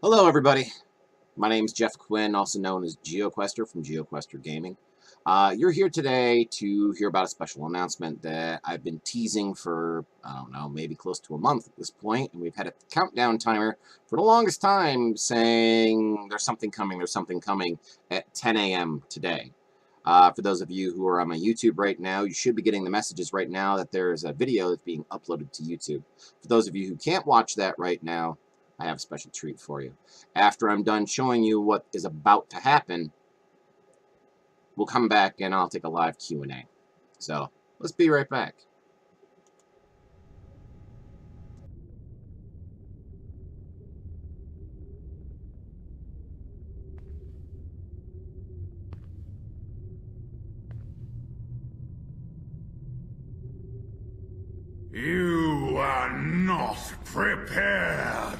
Hello, everybody. My name's Jeff Quinn, also known as GeoQuester from GeoQuester Gaming. You're here today to hear about a special announcement that I've been teasing for, I don't know, maybe close to a month at this point, and we've had a countdown timer for the longest time saying there's something coming at 10 a.m. today. For those of you who are on my YouTube right now, you should be getting the messages right now that there's a video that's being uploaded to YouTube. For those of you who can't watch that right now, I have a special treat for you. After I'm done showing you what is about to happen, we'll come back and I'll take a live Q&A. So, let's be right back. You are not prepared.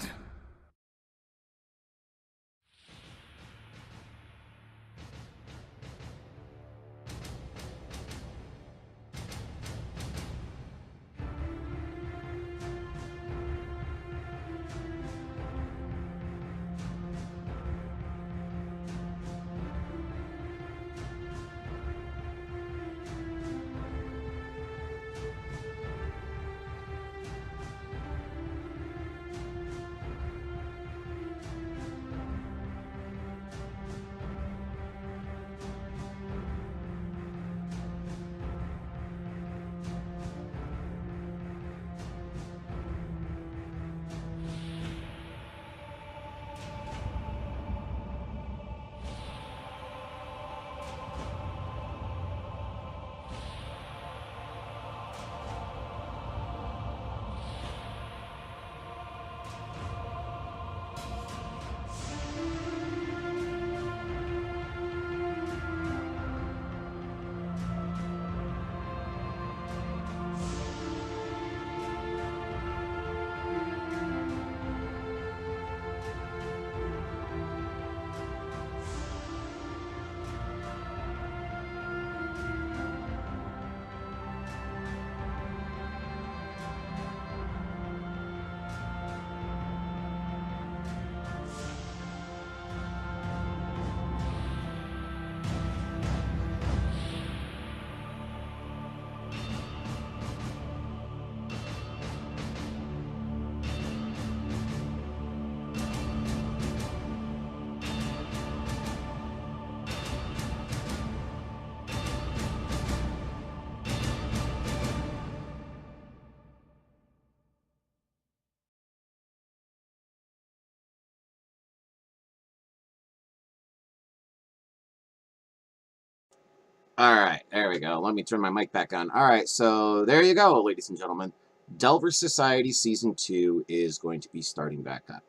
Alright, there we go. Let me turn my mic back on. Alright, so there you go, ladies and gentlemen. Delver Society Season 2 is going to be starting back up.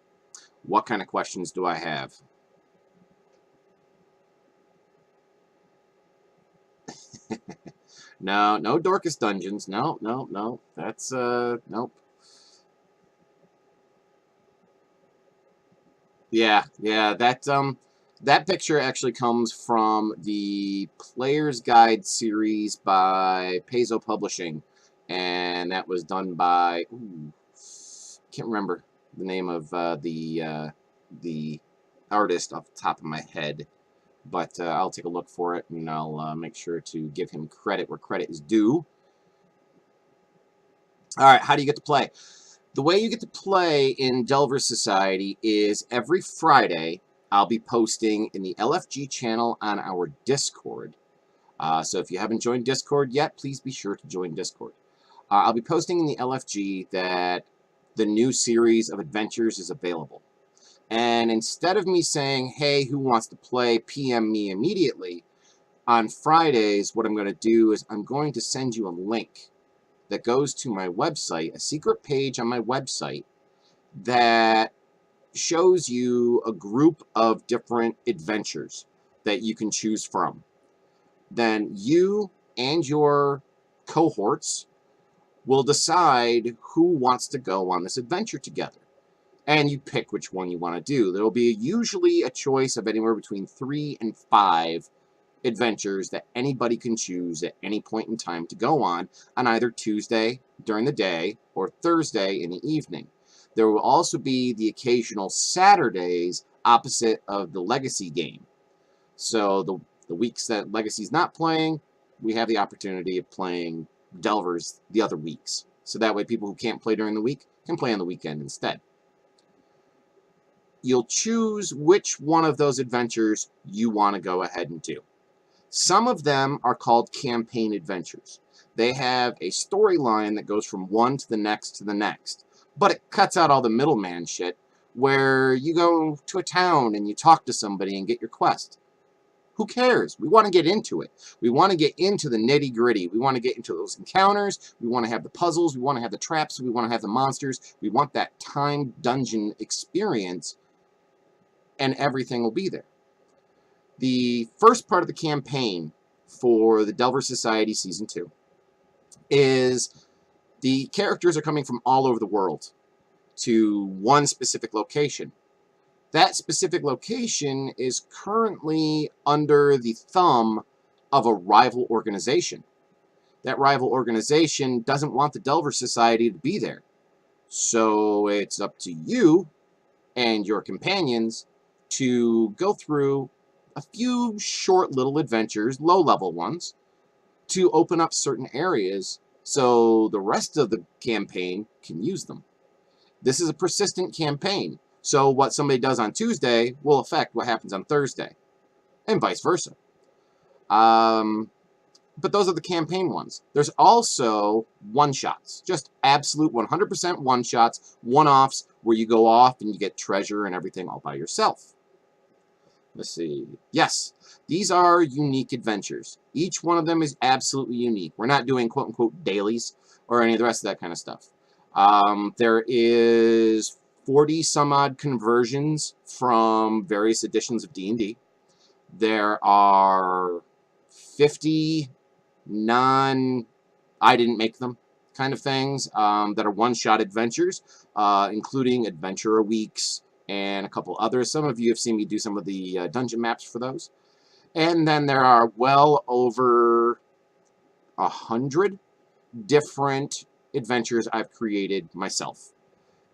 What kind of questions do I have? No Dorcas Dungeons. No. That's, nope. Yeah, that picture actually comes from the Player's Guide series by Paizo Publishing, and that was done by, can't remember the name of the artist off the top of my head, but I'll take a look for it, and I'll make sure to give him credit where credit is due. All right, how do you get to play? The way you get to play in Delver Society is every Friday I'll be posting in the LFG channel on our Discord. So if you haven't joined Discord yet, please be sure to join Discord. I'll be posting in the LFG that the new series of adventures is available. And instead of me saying, hey, who wants to play, PM me immediately, on Fridays what I'm going to do is I'm going to send you a link that goes to my website, a secret page on my website that shows you a group of different adventures that you can choose from. Then you and your cohorts will decide who wants to go on this adventure together. And you pick which one you want to do. There will be usually a choice of anywhere between 3 and 5 adventures that anybody can choose at any point in time to go on either Tuesday during the day or Thursday in the evening. There will also be the occasional Saturdays opposite of the Legacy game. So the weeks that Legacy's not playing, we have the opportunity of playing Delvers the other weeks. So that way people who can't play during the week can play on the weekend instead. You'll choose which one of those adventures you want to go ahead and do. Some of them are called campaign adventures. They have a storyline that goes from one to the next to the next, but it cuts out all the middleman shit where you go to a town and you talk to somebody and get your quest. Who cares? We want to get into it. We want to get into the nitty-gritty. We want to get into those encounters. We want to have the puzzles. We want to have the traps. We want to have the monsters. We want that time dungeon experience, and everything will be there. The first part of the campaign for the Delver Society Season 2 is the characters are coming from all over the world to one specific location. That specific location is currently under the thumb of a rival organization. That rival organization doesn't want the Delver Society to be there. So it's up to you and your companions to go through a few short little adventures, low-level ones, to open up certain areas so the rest of the campaign can use them. This is a persistent campaign, so what somebody does on Tuesday will affect what happens on Thursday, and vice versa. But those are the campaign ones. There's also one-shots, just absolute 100% one-shots, one-offs, where you go off and you get treasure and everything all by yourself. Let's see. Yes, these are unique adventures. Each one of them is absolutely unique. We're not doing quote-unquote dailies or any of the rest of that kind of stuff. There is 40-some-odd conversions from various editions of D&D. There are 50 I didn't make them kind of things that are one-shot adventures, including Adventurer Weeks and a couple others. Some of you have seen me do some of the dungeon maps for those. And then there are well over 100 different adventures I've created myself.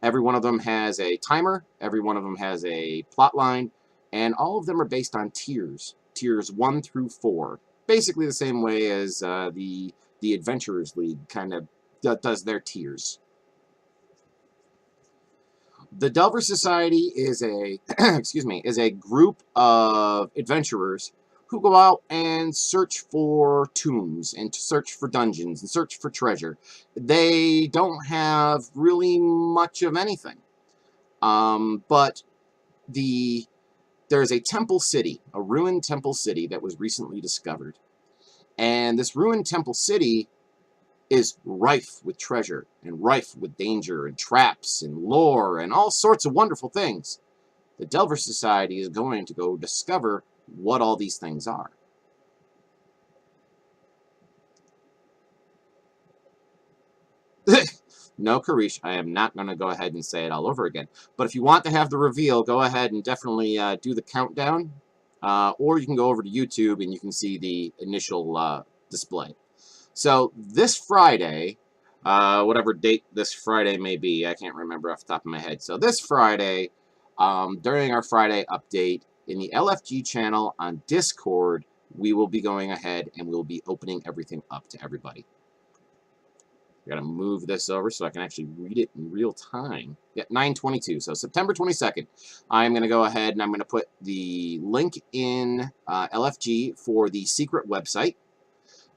Every one of them has a timer, every one of them has a plot line, and all of them are based on tiers. Tiers 1 through 4. Basically the same way as the Adventurers League kind of does their tiers. The Delver Society is a is a group of adventurers who go out and search for tombs and search for dungeons and search for treasure. They don't have really much of anything, but there's a temple city, a ruined temple city that was recently discovered, and this ruined temple city is rife with treasure and rife with danger and traps and lore and all sorts of wonderful things. The Delver Society is going to go discover what all these things are. No, Karish, I am not going to go ahead and say it all over again. But if you want to have the reveal, go ahead and definitely do the countdown. Or you can go over to YouTube and you can see the initial display. So this Friday, whatever date this Friday may be, I can't remember off the top of my head. So this Friday, during our Friday update in the LFG channel on Discord, we will be going ahead and we'll be opening everything up to everybody. I gotta move this over so I can actually read it in real time. Yeah, 9/22, so September 22nd. I'm gonna go ahead and I'm gonna put the link in LFG for the secret website.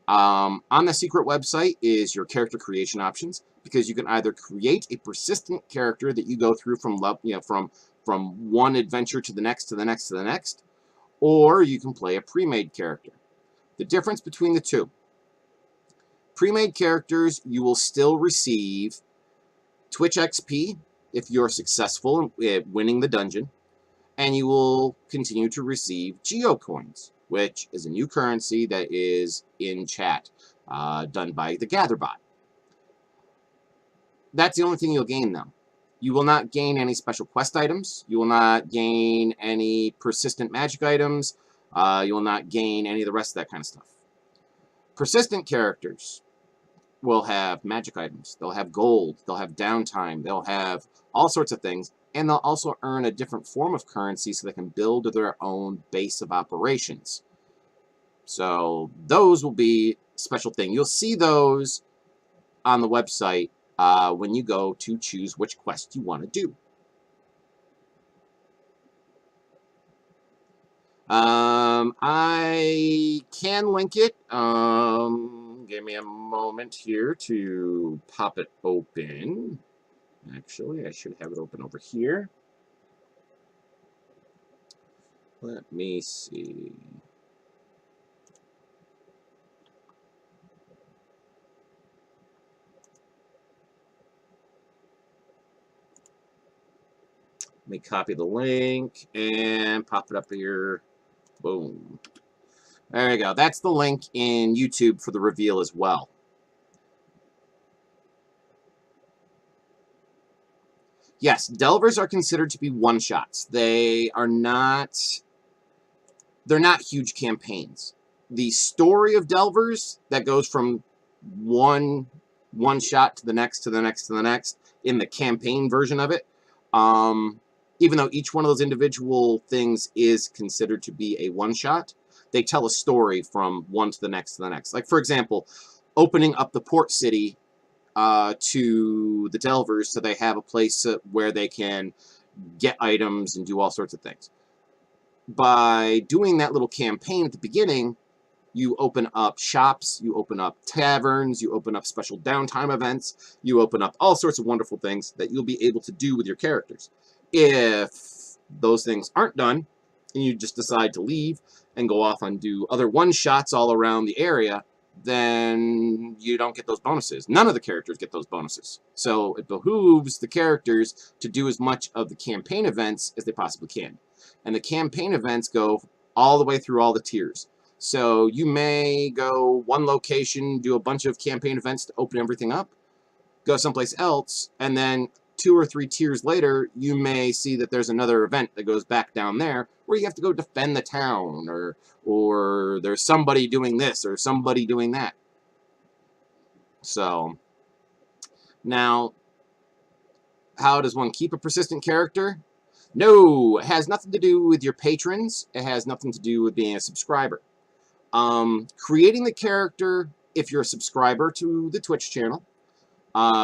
On the secret website is your character creation options, because you can either create a persistent character that you go through from one adventure to the next to the next to the next, or you can play a pre-made character. The difference between the two: pre-made characters, you will still receive Twitch XP if you're successful in winning the dungeon, and you will continue to receive Geocoins, which is a new currency that is in chat, done by the GatherBot. That's the only thing you'll gain, though. You will not gain any special quest items. You will not gain any persistent magic items. You will not gain any of the rest of that kind of stuff. Persistent characters. will have magic items. They'll have gold. They'll have downtime. They'll have all sorts of things. And they'll also earn a different form of currency so they can build their own base of operations. So those will be a special thing. You'll see those on the website when you go to choose which quest you want to do. I can link it. Give me a moment here to pop it open. Actually, I should have it open over here. Let me see. Let me copy the link and pop it up here. Boom. There you go. That's the link in YouTube for the reveal as well. Yes, Delvers are considered to be one-shots. They're not huge campaigns. The story of Delvers that goes from one shot to the next, to the next, to the next, in the campaign version of it, even though each one of those individual things is considered to be a one-shot, they tell a story from one to the next to the next. Like, for example, opening up the port city to the Delvers so they have a place where they can get items and do all sorts of things. By doing that little campaign at the beginning, you open up shops, you open up taverns, you open up special downtime events, you open up all sorts of wonderful things that you'll be able to do with your characters. If those things aren't done, and you just decide to leave and go off and do other one-shots all around the area, then you don't get those bonuses. None of the characters get those bonuses. So it behooves the characters to do as much of the campaign events as they possibly can. And the campaign events go all the way through all the tiers. So you may go one location, do a bunch of campaign events to open everything up, go someplace else, and then 2 or 3 tiers later, you may see that there's another event that goes back down there where you have to go defend the town, or there's somebody doing this or somebody doing that. So, now, how does one keep a persistent character? No, it has nothing to do with your patrons. It has nothing to do with being a subscriber. Creating the character, if you're a subscriber to the Twitch channel,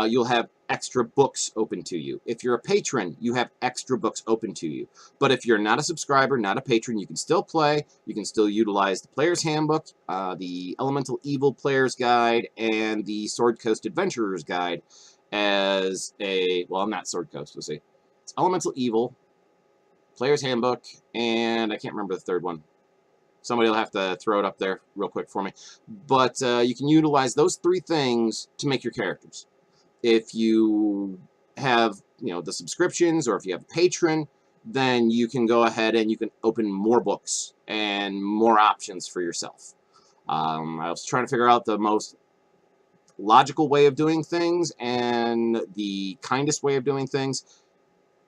you'll have extra books open to you. If you're a patron, you have extra books open to you. But if you're not a subscriber, not a patron, you can still play. You can still utilize the Player's Handbook, the Elemental Evil Player's Guide, and the Sword Coast Adventurer's Guide as a... Well, not Sword Coast, we'll see. It's Elemental Evil, Player's Handbook, and I can't remember the third one. Somebody will have to throw it up there real quick for me. But you can utilize those 3 things to make your characters. If you have, the subscriptions, or if you have a patron, then you can go ahead and you can open more books and more options for yourself. I was trying to figure out the most logical way of doing things and the kindest way of doing things.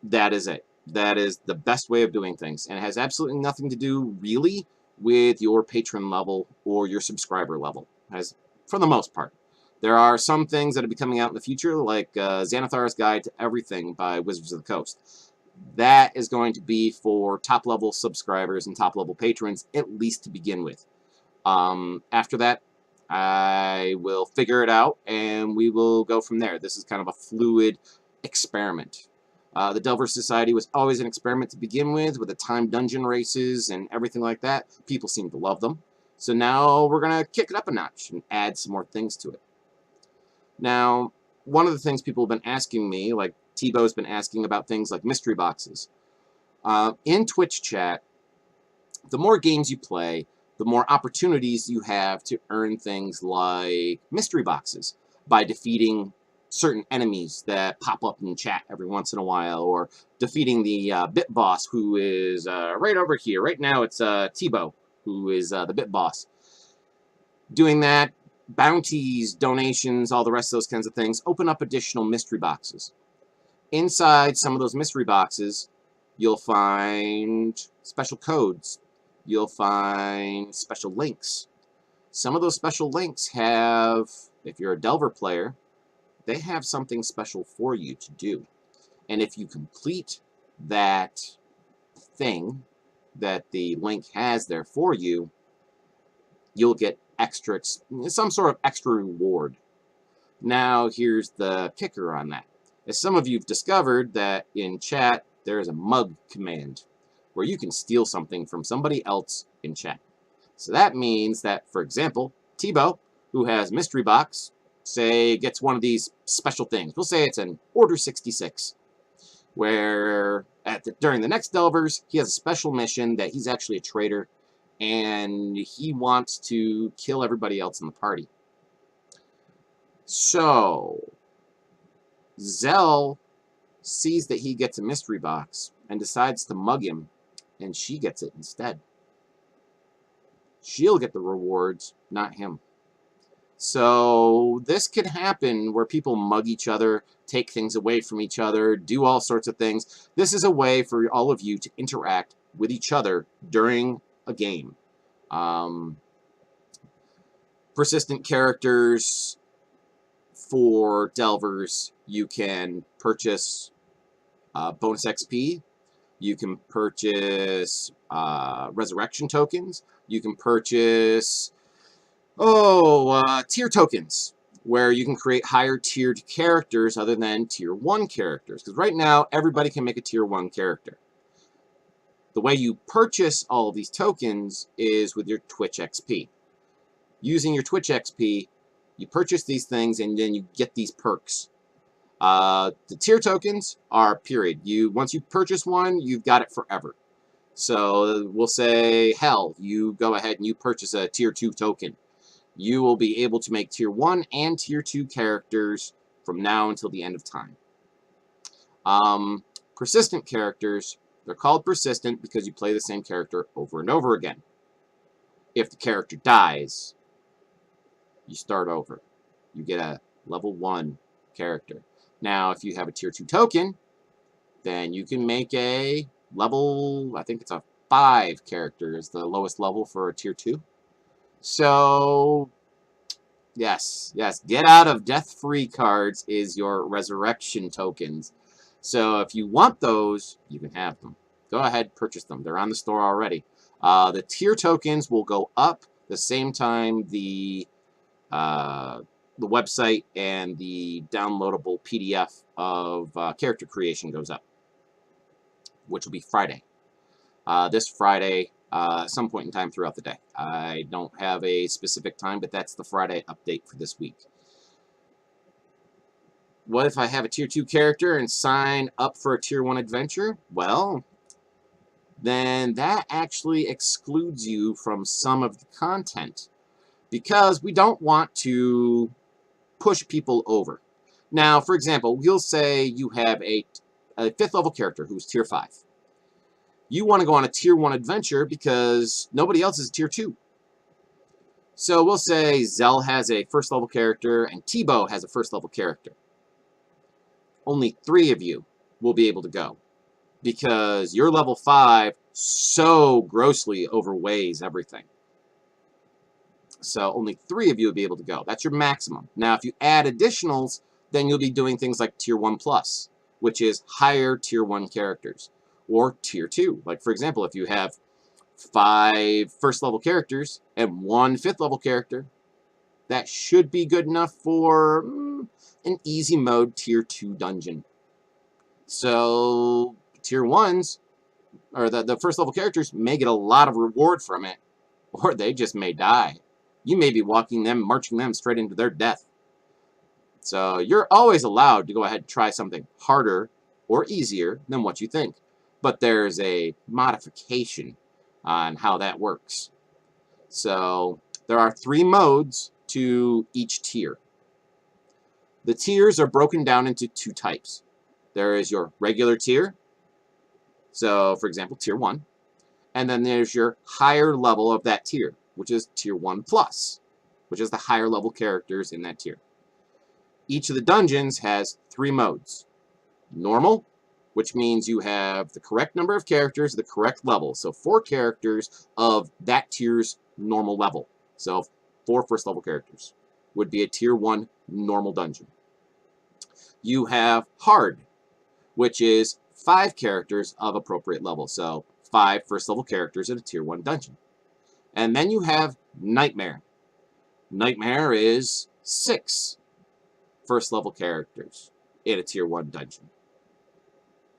That is it. That is the best way of doing things. And it has absolutely nothing to do, really, with your patron level or your subscriber level, as for the most part. There are some things that will be coming out in the future, like Xanathar's Guide to Everything by Wizards of the Coast. That is going to be for top-level subscribers and top-level patrons, at least to begin with. After that, I will figure it out, and we will go from there. This is kind of a fluid experiment. The Delver Society was always an experiment to begin with the timed dungeon races and everything like that. People seem to love them. So now we're going to kick it up a notch and add some more things to it. Now, one of the things people have been asking me, like Tebow's been asking about things like mystery boxes. In Twitch chat, the more games you play, the more opportunities you have to earn things like mystery boxes by defeating certain enemies that pop up in chat every once in a while, or defeating the Bit Boss, who is right over here. Right now it's Tebow, who is the Bit Boss. Doing that, bounties, donations, all the rest of those kinds of things, open up additional mystery boxes. Inside some of those mystery boxes, you'll find special codes. You'll find special links. Some of those special links have, if you're a Delver player, they have something special for you to do. And if you complete that thing that the link has there for you, you'll get some sort of extra reward. Now, here's the kicker on that. As some of you have discovered that in chat, there is a mug command where you can steal something from somebody else in chat. So that means that, for example, Tebow, who has Mystery Box, say gets one of these special things. We'll say it's an Order 66, where during the next Delvers, he has a special mission that he's actually a traitor, and he wants to kill everybody else in the party. So, Zell sees that he gets a Mystery Box and decides to mug him, and she gets it instead. She'll get the rewards, not him. So this could happen where people mug each other, take things away from each other, do all sorts of things. This is a way for all of you to interact with each other during a game. Persistent characters for Delvers, you can purchase bonus XP. You can purchase resurrection tokens. You can purchase tier tokens, where you can create higher tiered characters other than tier 1 characters. Because right now, everybody can make a tier 1 character. The way you purchase all of these tokens is with your Twitch XP. Using your Twitch XP, you purchase these things and then you get these perks. The tier tokens are period. Once you purchase one, you've got it forever. So we'll say, hell, you go ahead and you purchase a tier 2 token. You will be able to make tier 1 and tier 2 characters from now until the end of time. Persistent characters, they're called persistent because you play the same character over and over again. If the character dies, you start over. You get a level 1 character. Now, if you have a tier 2 token, then you can make a level, I think it's a 5 character is the lowest level for a tier 2. So, yes, get out of death-free cards is your resurrection tokens. So if you want those, you can have them. Go ahead, purchase them. They're on the store already. The tier tokens will go up the same time the website and the downloadable PDF of character creation goes up, which will be Friday. This Friday, some point in time throughout the day. I don't have a specific time, but that's the Friday update for this week. What if I have a tier 2 character and sign up for a tier 1 adventure? Well, then that actually excludes you from some of the content, because we don't want to push people over. Now, for example, we'll say you have a 5th level character who's tier 5. You want to go on a tier 1 adventure because nobody else is tier 2. So we'll say Zell has a 1st level character and Tebow has a 1st level character. Only 3 of you will be able to go because your level 5 so grossly overweighs everything. So only 3 of you will be able to go. That's your maximum. Now, if you add additionals, then you'll be doing things like tier 1 plus, which is higher tier 1 characters. Or tier 2. Like, for example, if you have 5 1st level characters and 1 5th level character, that should be good enough for an easy mode tier 2 dungeon. So tier 1s, or the 1st level characters, may get a lot of reward from it, or they just may die. You may be marching them straight into their death. So you're always allowed to go ahead and try something harder or easier than what you think. But there's a modification on how that works. So there are 3 modes to each tier. The tiers are broken down into 2 types. There is your regular tier. So, for example, tier 1. And then there's your higher level of that tier, which is tier 1 plus, which is the higher level characters in that tier. Each of the dungeons has 3 modes. Normal, which means you have the correct number of characters, the correct level. So 4 characters of that tier's normal level. So 4 first level characters. Would be a tier 1 normal dungeon. You have hard, which is 5 characters of appropriate level. So 5 first level characters in a tier 1 dungeon. And then you have nightmare. Nightmare is 6 first level characters in a tier 1 dungeon.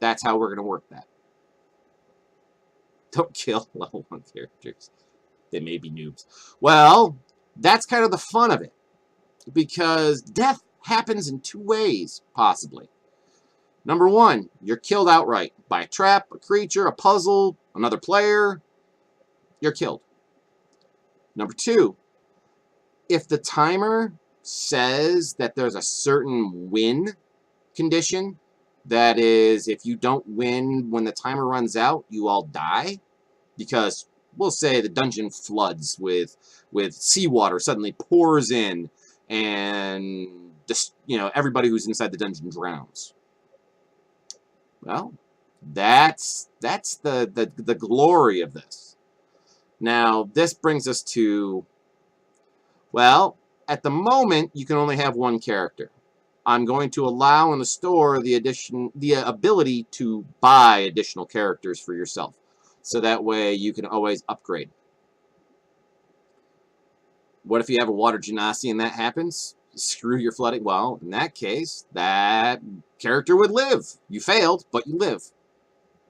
That's how we're going to work that. Don't kill level 1 characters. They may be noobs. Well, that's kind of the fun of it. Because death happens in 2 ways, possibly. Number 1, you're killed outright by a trap, a creature, a puzzle, another player. You're killed. Number 2, if the timer says that there's a certain win condition, that is, if you don't win when the timer runs out, you all die. Because we'll say the dungeon floods with seawater suddenly pours in, and just, everybody who's inside the dungeon drowns. Well, that's the glory of this. Now, this brings us to, well, at the moment you can only have 1 character. I'm going to allow in the store the ability to buy additional characters for yourself, so that way you can always upgrade. What if you have a water genasi and that happens? Screw your flooding. Well, in that case, that character would live. You failed, but you live.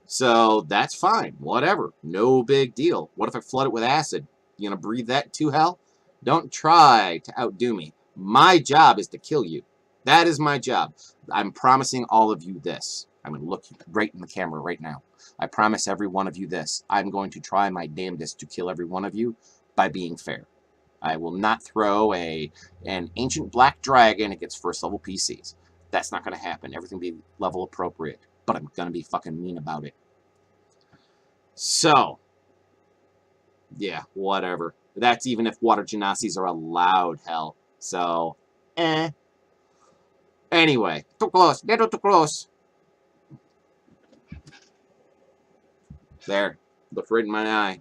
So that's fine. Whatever. No big deal. What if I flood it with acid? You gonna breathe that too, hell? Don't try to outdo me. My job is to kill you. That is my job. I'm promising all of you this. I'm going to look right in the camera right now. I promise every one of you this. I'm going to try my damnedest to kill every one of you by being fair. I will not throw an ancient black dragon against first level PCs. That's not going to happen. Everything will be level appropriate. But I'm going to be fucking mean about it. So, yeah, whatever. That's even if water genasis are allowed, hell. So, Anyway, too close. Little too close. There. Look right in my eye.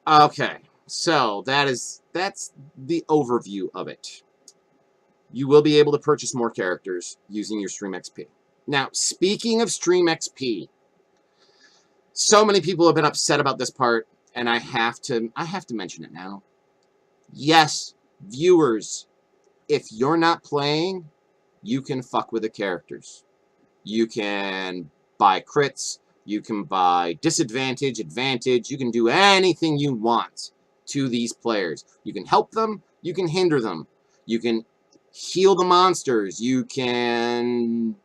Okay. So, that's the overview of it. You will be able to purchase more characters using your Stream XP. Now, speaking of Stream XP, so many people have been upset about this part, and I have to mention it now. Yes, viewers, if you're not playing, you can fuck with the characters. You can buy crits, you can buy disadvantage, advantage, you can do anything you want to these players. You can help them, you can hinder them, you can heal the monsters, you can,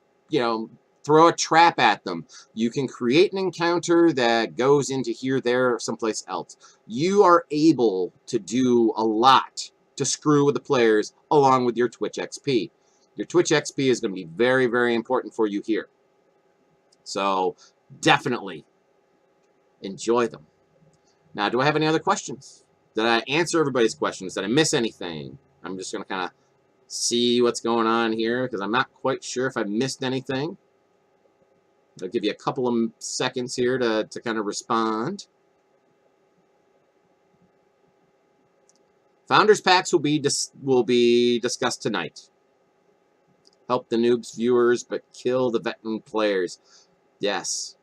throw a trap at them, you can create an encounter that goes into here, there, or someplace else. You are able to do a lot to screw with the players along with your Twitch XP. Your Twitch XP is going to be very, very important for you here. So, definitely enjoy them. Now, do I have any other questions? Did I answer everybody's questions? Did I miss anything? I'm just going to kind of see what's going on here, because I'm not quite sure if I missed anything. I'll give you a couple of seconds here to kind of respond. Founders Packs will be discussed tonight. Help the noobs viewers, but kill the veteran players. Yes.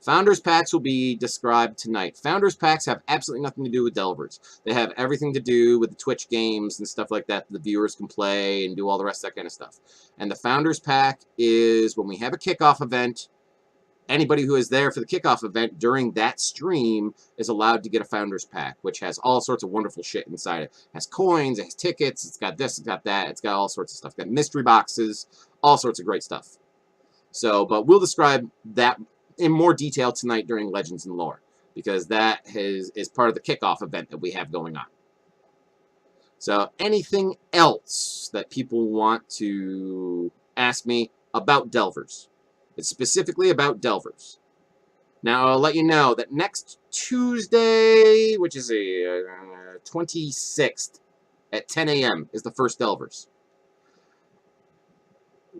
Founders Packs will be described tonight. Founders Packs have absolutely nothing to do with Delvers. They have everything to do with the Twitch games and stuff like that the viewers can play and do all the rest of that kind of stuff. And the Founders Pack is when we have a kickoff event, anybody who is there for the kickoff event during that stream is allowed to get a Founders Pack, which has all sorts of wonderful shit inside it. It has coins, it has tickets, it's got this, it's got that, it's got all sorts of stuff. It's got mystery boxes, all sorts of great stuff. So, but we'll describe that in more detail tonight during Legends and Lore, because that is part of the kickoff event that we have going on. So, anything else that people want to ask me about Delvers? It's specifically about Delvers. Now, I'll let you know that next Tuesday, which is a 26th at 10 a.m. is the first Delvers.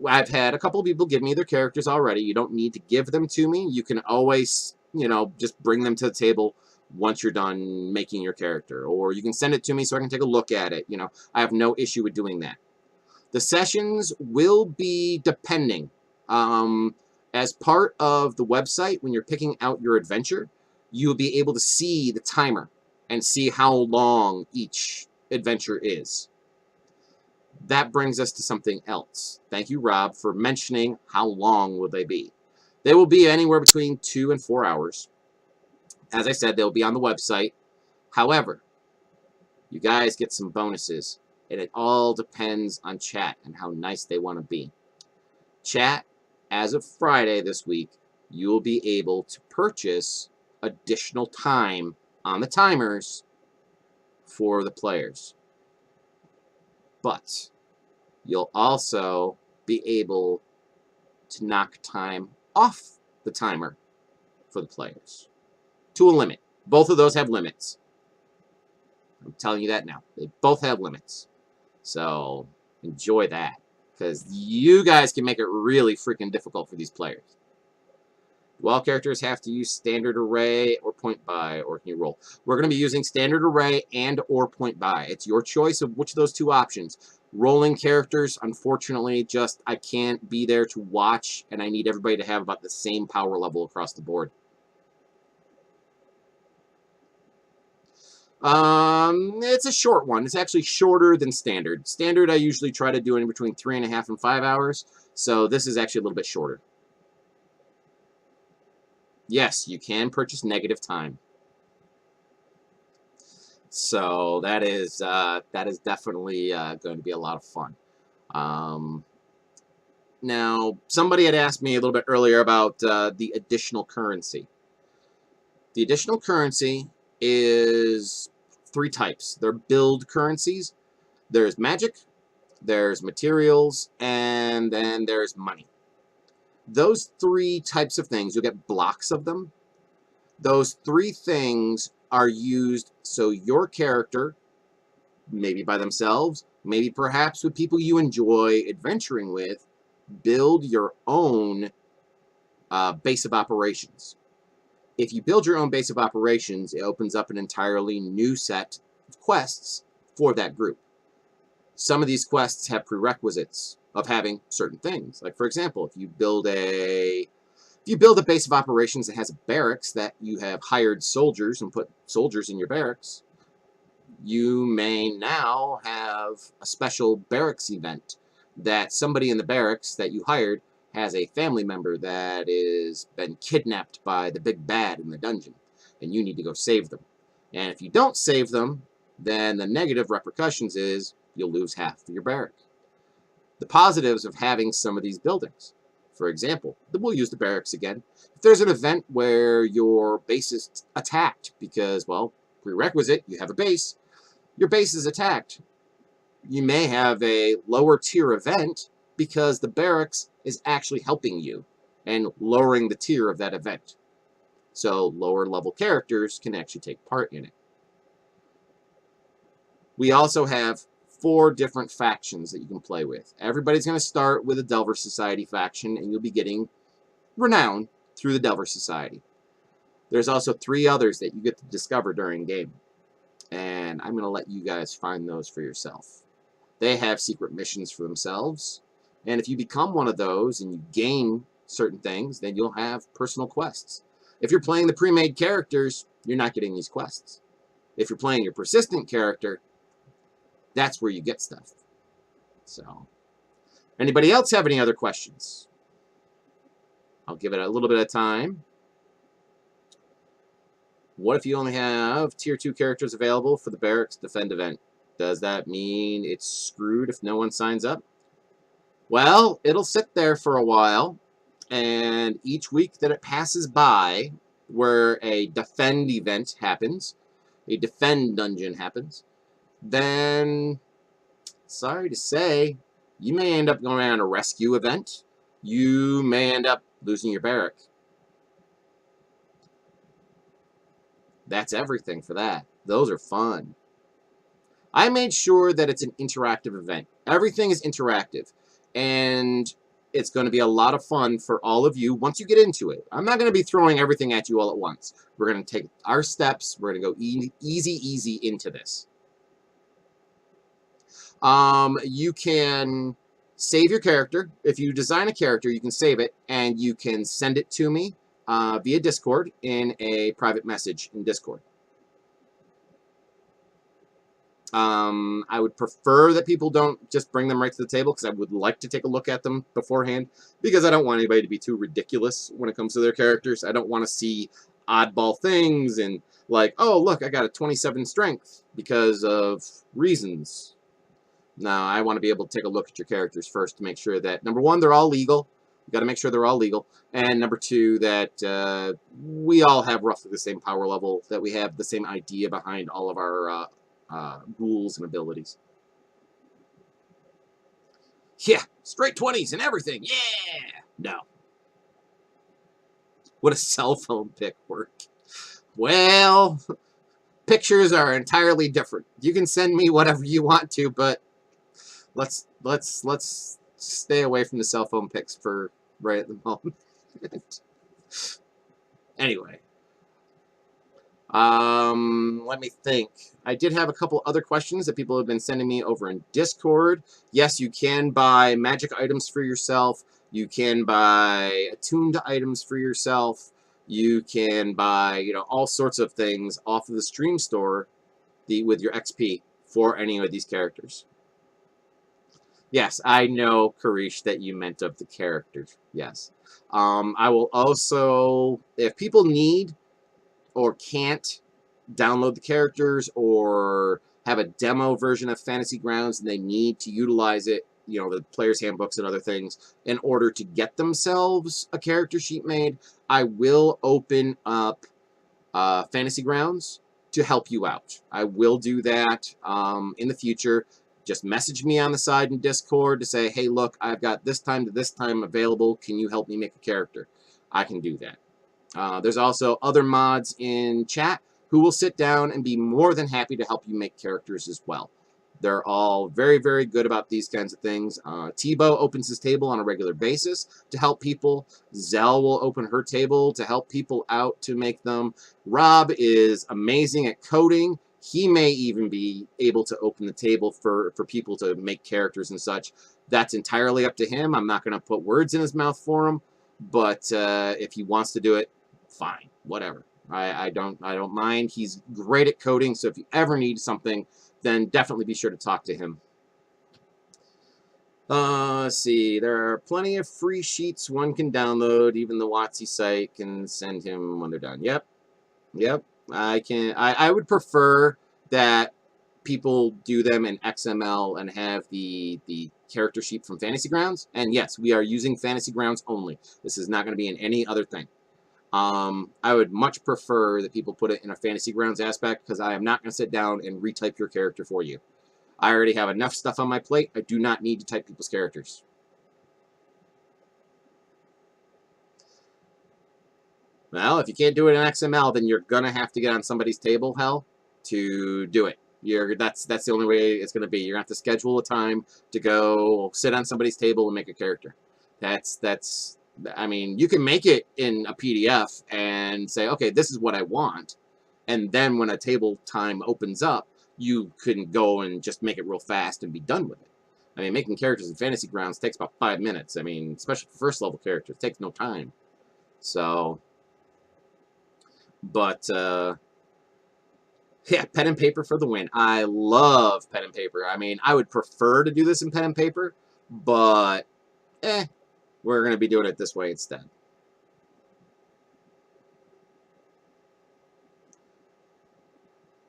I've had a couple of people give me their characters already. You don't need to give them to me. You can always, just bring them to the table once you're done making your character. Or you can send it to me so I can take a look at it. You know, I have no issue with doing that. The sessions will be depending. As part of the website, when you're picking out your adventure, you'll be able to see the timer and see how long each adventure is. That brings us to something else. Thank you, Rob, for mentioning how long will they be. They will be anywhere between 2 and 4 hours. As I said, they'll be on the website. However, you guys get some bonuses, and it all depends on chat and how nice they want to be. Chat, as of Friday this week, you will be able to purchase additional time on the timers for the players. But you'll also be able to knock time off the timer for the players to a limit. Both of those have limits. I'm telling you that now. They both have limits. So enjoy that, because you guys can make it really freaking difficult for these players. Do all characters have to use standard array or point buy, or can you roll? We're going to be using standard array and or point buy. It's your choice of which of those two options. Rolling characters, unfortunately, just I can't be there to watch, and I need everybody to have about the same power level across the board. It's a short one. It's actually shorter than standard. Standard I usually try to do in between 3.5 and 5 hours, so this is actually a little bit shorter. Yes, you can purchase negative time. So that is definitely going to be a lot of fun. Now, somebody had asked me a little bit earlier about the additional currency. The additional currency is 3 types. They're build currencies. There's magic, there's materials, and then there's money. Those 3 types of things, you'll get blocks of them. Those 3 things are used so your character, maybe by themselves, maybe perhaps with people you enjoy adventuring with, build your own base of operations. If you build your own base of operations, it opens up an entirely new set of quests for that group. Some of these quests have prerequisites of having certain things. Like, for example, if you build a base of operations that has a barracks that you have hired soldiers and put soldiers in your barracks, you may now have a special barracks event that somebody in the barracks that you hired has a family member that is been kidnapped by the big bad in the dungeon, and you need to go save them. And if you don't save them, then the negative repercussions is you'll lose half of your barrack. The positives of having some of these buildings. For example, we'll use the barracks again. If there's an event where your base is attacked because, well, prerequisite, you have a base, your base is attacked. You may have a lower tier event because the barracks is actually helping you and lowering the tier of that event. So lower level characters can actually take part in it. We also have 4 different factions that you can play with. Everybody's going to start with a Delver Society faction, and you'll be getting renown through the Delver Society. There's also 3 others that you get to discover during game, and I'm going to let you guys find those for yourself. They have secret missions for themselves, and if you become one of those and you gain certain things, then you'll have personal quests. If you're playing the pre-made characters, you're not getting these quests. If you're playing your persistent character, that's where you get stuff. So, anybody else have any other questions? I'll give it a little bit of time. What if you only have tier 2 characters available for the Barracks Defend event? Does that mean it's screwed if no one signs up? Well, it'll sit there for a while, and each week that it passes by where a Defend event happens, a Defend dungeon happens, then, sorry to say, you may end up going on a rescue event. You may end up losing your barrack. That's everything for that. Those are fun. I made sure that it's an interactive event. Everything is interactive. And It's going to be a lot of fun for all of you once you get into it. I'm not going to be throwing everything at you all at once. We're going to take our steps. We're going to go easy into this. You can save your character. If you design a character, you can save it, and you can send it to me via Discord in a private message in Discord. I would prefer that people don't just bring them right to the table, because I would like to take a look at them beforehand, because I don't want anybody to be too ridiculous when it comes to their characters. I don't want to see oddball things and like, oh, look, I got a 27 strength because of reasons. No, I want to be able to take a look at your characters first to make sure that, number one, they're all legal. You got to make sure they're all legal. And number two, that we all have roughly the same power level, that we have the same idea behind all of our rules and abilities. Yeah, straight 20s and everything. Yeah! No. Would a cell phone pic work? Well, pictures are entirely different. You can send me whatever you want to, but let's stay away from the cell phone pics for right at the moment. Anyway. Let me think. I did have a couple other questions that people have been sending me over in Discord. Yes, you can buy magic items for yourself. You can buy attuned items for yourself. You can buy, you know, all sorts of things off of the stream store with your XP for any of these characters. Yes, I know, Karish, that you meant of the characters. Yes. I will also, if people need or can't download the characters or have a demo version of Fantasy Grounds and they need to utilize it, you know, the player's handbooks and other things, in order to get themselves a character sheet made, I will open up Fantasy Grounds to help you out. I will do that in the future. Just message me on the side in Discord to say, hey, look, I've got this time to this time available. Can you help me make a character? I can do that. There's also other mods in chat who will sit down and be more than happy to help you make characters as well. They're all very, very good about these kinds of things. Tebow opens his table on a regular basis to help people. Zell will open her table to help people out to make them. Rob is amazing at coding. He may even be able to open the table for people to make characters and such. That's entirely up to him. I'm not going to put words in his mouth for him. But if he wants to do it, fine, whatever. I don't mind. He's great at coding, so if you ever need something, then definitely be sure to talk to him. Let's see. There are plenty of free sheets one can download. Even the WotC site can send him when they're done. Yep. I would prefer that people do them in XML and have the character sheet from Fantasy Grounds. And yes, we are using Fantasy Grounds only. This is not going to be in any other thing. I would much prefer that people put it in a Fantasy Grounds aspect, because I am not going to sit down and retype your character for you. I already have enough stuff on my plate. I do not need to type people's characters. Well, if you can't do it in XML, then you're going to have to get on somebody's table, hell, to do it. That's the only way it's going to be. You're going to have to schedule a time to go sit on somebody's table and make a character. I mean, you can make it in a PDF and say, okay, this is what I want. And then when a table time opens up, you can go and just make it real fast and be done with it. I mean, making characters in Fantasy Grounds takes about 5 minutes. I mean, especially for first level characters, it takes no time. So, but, yeah, pen and paper for the win. I love pen and paper. I mean, I would prefer to do this in pen and paper, but, we're going to be doing it this way instead.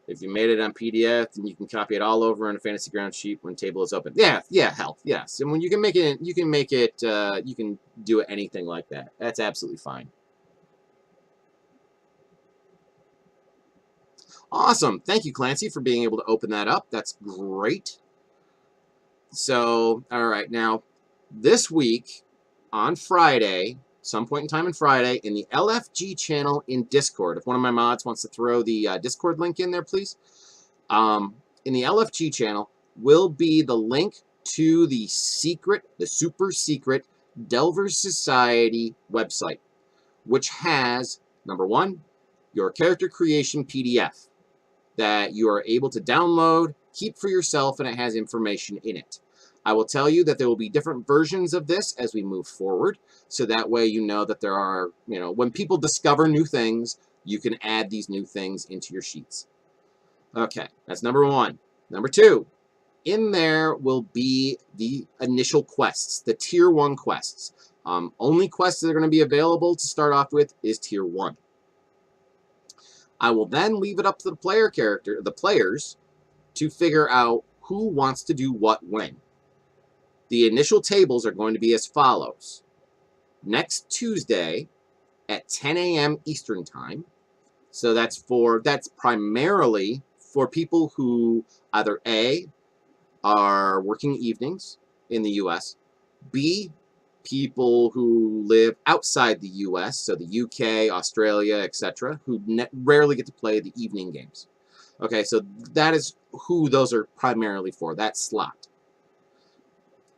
If you made it on PDF, then you can copy it all over on a Fantasy Grounds sheet when table is open. Yeah, hell, yes. And when you can make it, you can do anything like that. That's absolutely fine. Awesome. Thank you, Clancy, for being able to open that up. That's great. So, all right, now, this week, on Friday, some point in time on Friday, in the LFG channel in Discord, if one of my mods wants to throw the Discord link in there, please. In the LFG channel will be the link to the super secret Delver Society website, which has, number one, your character creation PDF that you are able to download, keep for yourself, and it has information in it. I will tell you that there will be different versions of this as we move forward, so that way you know that there are, when people discover new things, you can add these new things into your sheets. Okay, that's number one. Number two, in there will be the initial quests, the Tier 1 quests. Only quests that are going to be available to start off with is Tier 1. I will then leave it up to the players, to figure out who wants to do what when. The initial tables are going to be as follows. Next Tuesday at 10 a.m. Eastern Time. So that's primarily for people who either A, are working evenings in the U.S., B, people who live outside the U.S., so the UK, Australia, etc., who rarely get to play the evening games. Okay, so that is who those are primarily for, that slot.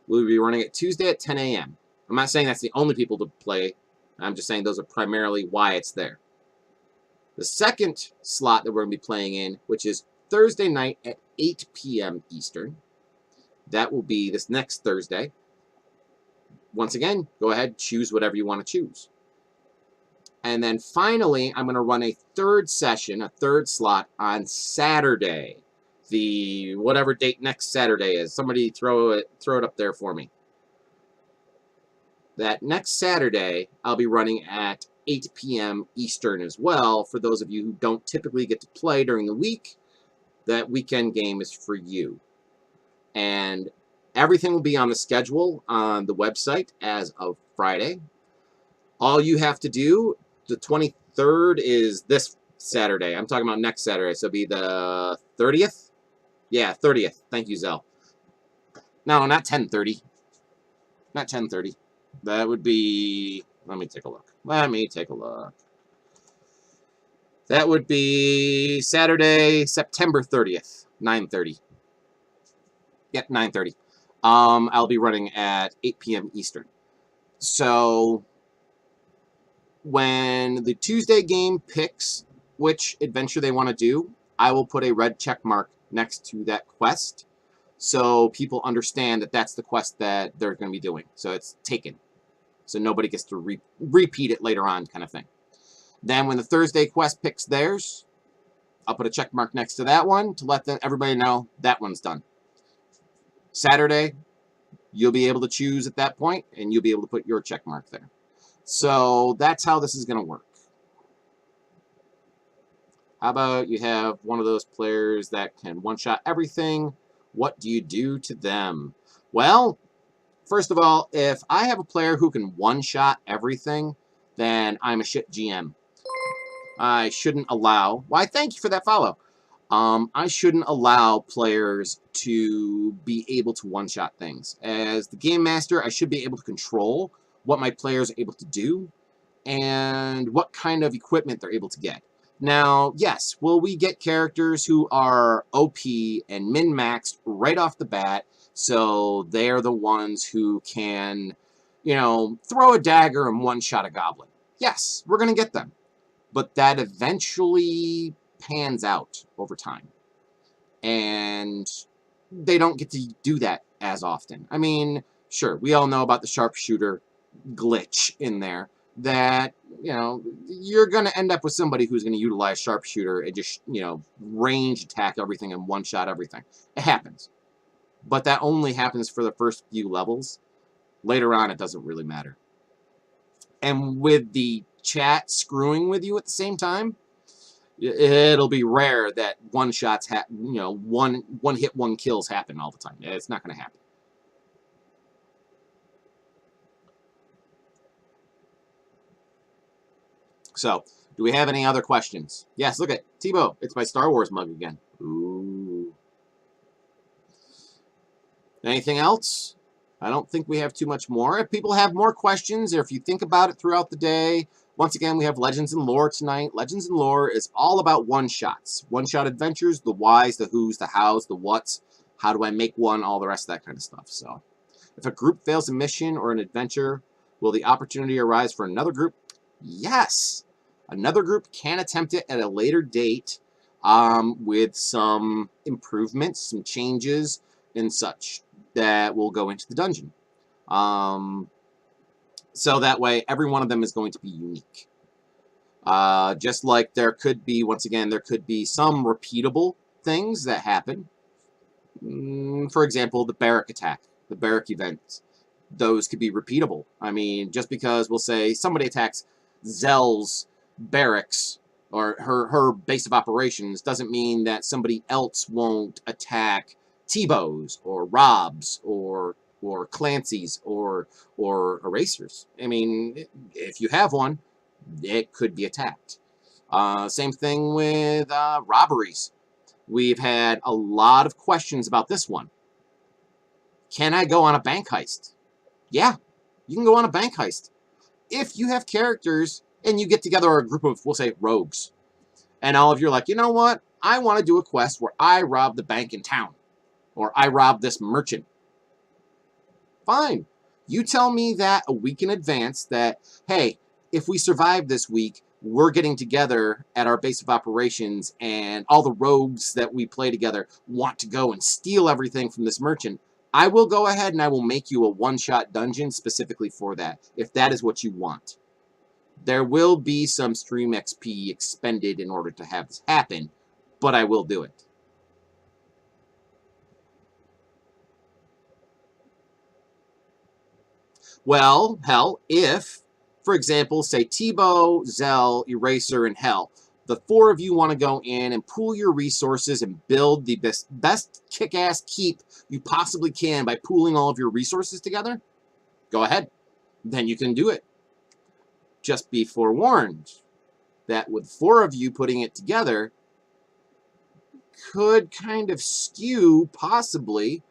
We'll be running it Tuesday at 10 a.m. I'm not saying that's the only people to play. I'm just saying those are primarily why it's there. The second slot that we're going to be playing in, which is Thursday night at 8 p.m. Eastern. That will be this next Thursday. Once again, go ahead, choose whatever you want to choose. And then finally, I'm going to run a third session, a third slot on Saturday. The whatever date next Saturday is. Somebody throw it up there for me. That next Saturday, I'll be running at 8 p.m. Eastern as well. For those of you who don't typically get to play during the week, that weekend game is for you. And everything will be on the schedule on the website as of Friday. All you have to do, the 23rd is this Saturday. I'm talking about next Saturday, so it'll be the 30th? Yeah, 30th. Thank you, Zell. No, not 10:30. Not 10:30. That would be... Let me take a look. That would be Saturday, September 30th, 9:30. Yep, 9:30. I'll be running at 8 p.m. Eastern. So when the Tuesday game picks which adventure they want to do, I will put a red check mark next to that quest so people understand that that's the quest that they're going to be doing. So it's taken. So nobody gets to repeat it later on, kind of thing. Then when the Thursday quest picks theirs, I'll put a check mark next to that one to let everybody know that one's done. Saturday, you'll be able to choose at that point, and you'll be able to put your check mark there. So that's how this is going to work. How about you have one of those players that can one-shot everything? What do you do to them? Well, first of all, if I have a player who can one-shot everything, then I'm a shit GM. I shouldn't allow... Why, thank you for that follow. I shouldn't allow players to be able to one-shot things. As the game master, I should be able to control what my players are able to do and what kind of equipment they're able to get. Now, yes, will we get characters who are OP and min-maxed right off the bat, so they're the ones who can, throw a dagger and one-shot a goblin? Yes, we're going to get them. But that eventually pans out over time. And they don't get to do that as often. I mean, sure, we all know about the sharpshooter glitch in there that, you're going to end up with somebody who's going to utilize sharpshooter and just, range attack everything and one-shot everything. It happens. But that only happens for the first few levels. Later on, it doesn't really matter. And with the chat screwing with you at the same time, it'll be rare that one-shots one-hit, one-kills happen all the time. It's not going to happen. So, do we have any other questions? Yes, look at Tebow. It's my Star Wars mug again. Ooh. Anything else? I don't think we have too much more. If people have more questions, or if you think about it throughout the day, once again, we have Legends and Lore tonight. Legends and Lore is all about one-shots. One-shot adventures, the whys, the whos, the hows, the whats. How do I make one? All the rest of that kind of stuff. So, if a group fails a mission or an adventure, Will the opportunity arise for another group? Yes. Another group can attempt it at a later date with some improvements, some changes, and such that will go into the dungeon. So that way, every one of them is going to be unique. Just like there could be, once again, there could be some repeatable things that happen. For example, the barrack attack, the barrack event. Those could be repeatable. I mean, just because we'll say somebody attacks Zell's barracks or her base of operations doesn't mean that somebody else won't attack Tebow's or Rob's or Clancy's or Erasers. I mean, if you have one, it could be attacked. Same thing with robberies. We've had a lot of questions about this one. Can I go on a bank heist? Yeah, you can go on a bank heist. If you have characters and you get together a group of, we'll say, rogues, and all of you are like, you know what? I want to do a quest where I rob the bank in town, or I rob this merchant. Fine. You tell me that a week in advance that, hey, if we survive this week, we're getting together at our base of operations and all the rogues that we play together want to go and steal everything from this merchant. I will go ahead and I will make you a one-shot dungeon specifically for that, if that is what you want. There will be some stream XP expended in order to have this happen, but I will do it. Well, hell, if, for example, say Tebow, Zell, Eraser, and Hell, the four of you want to go in and pool your resources and build the best kick-ass keep you possibly can by pooling all of your resources together, go ahead. Then you can do it. Just be forewarned that with four of you putting it together could kind of skew, possibly,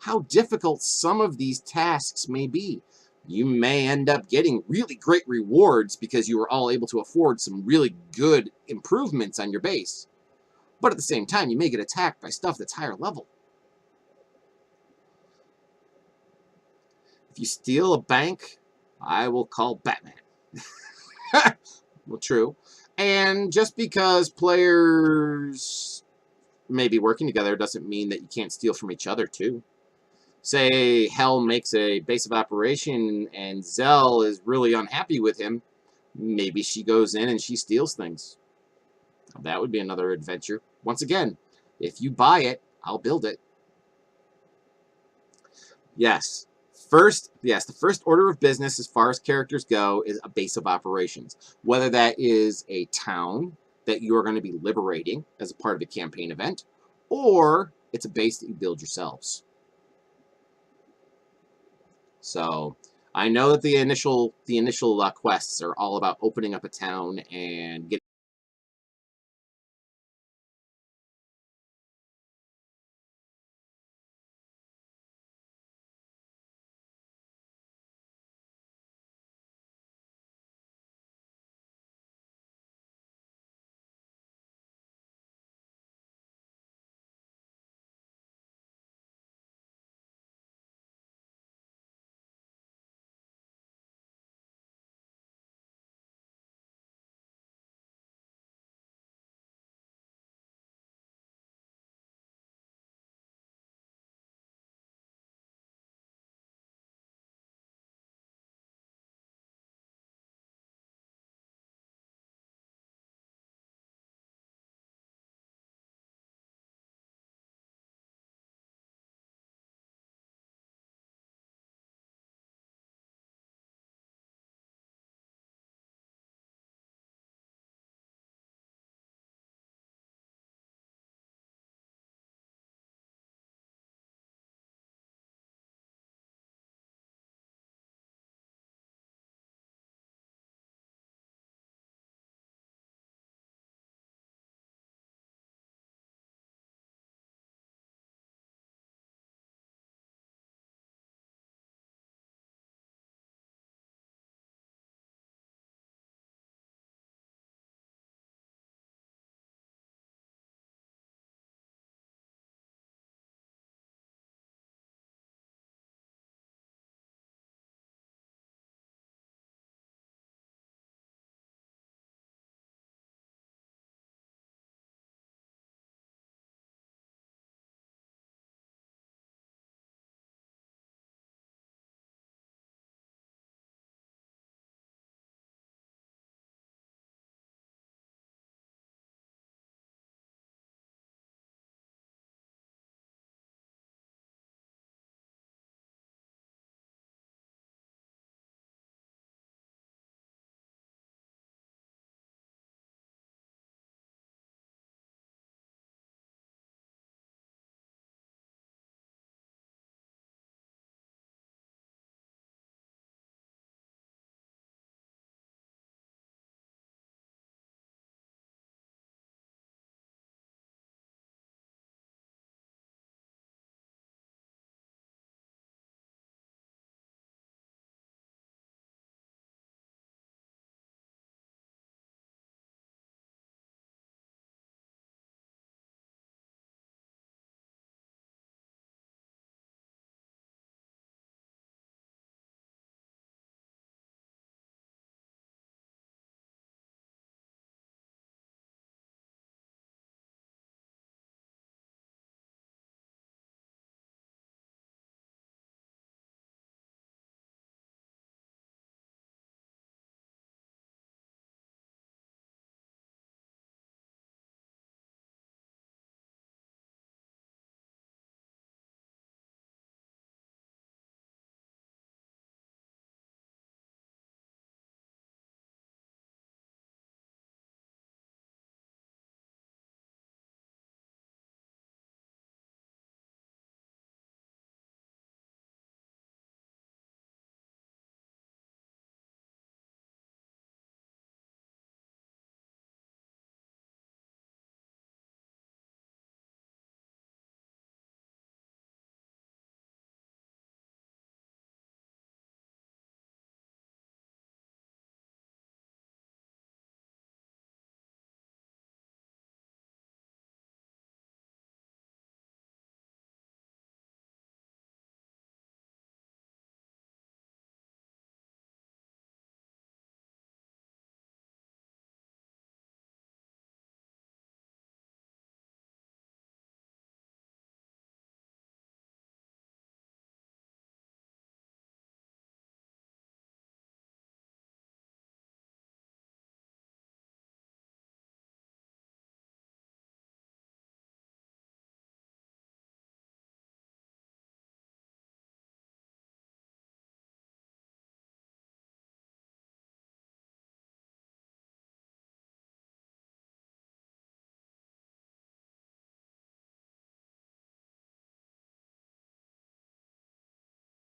how difficult some of these tasks may be. You may end up getting really great rewards because you were all able to afford some really good improvements on your base. But at the same time, you may get attacked by stuff that's higher level. If you steal a bank, I will call Batman. Well, true. And just because players may be working together doesn't mean that you can't steal from each other, too. Say Hell makes a base of operation and Zell is really unhappy with him, maybe she goes in and she steals things. That would be another adventure. Once again, if you buy it, I'll build it. Yes. The first order of business as far as characters go is a base of operations. Whether that is a town that you're going to be liberating as a part of a campaign event, or it's a base that you build yourselves. So I know that the initial quests are all about opening up a town and getting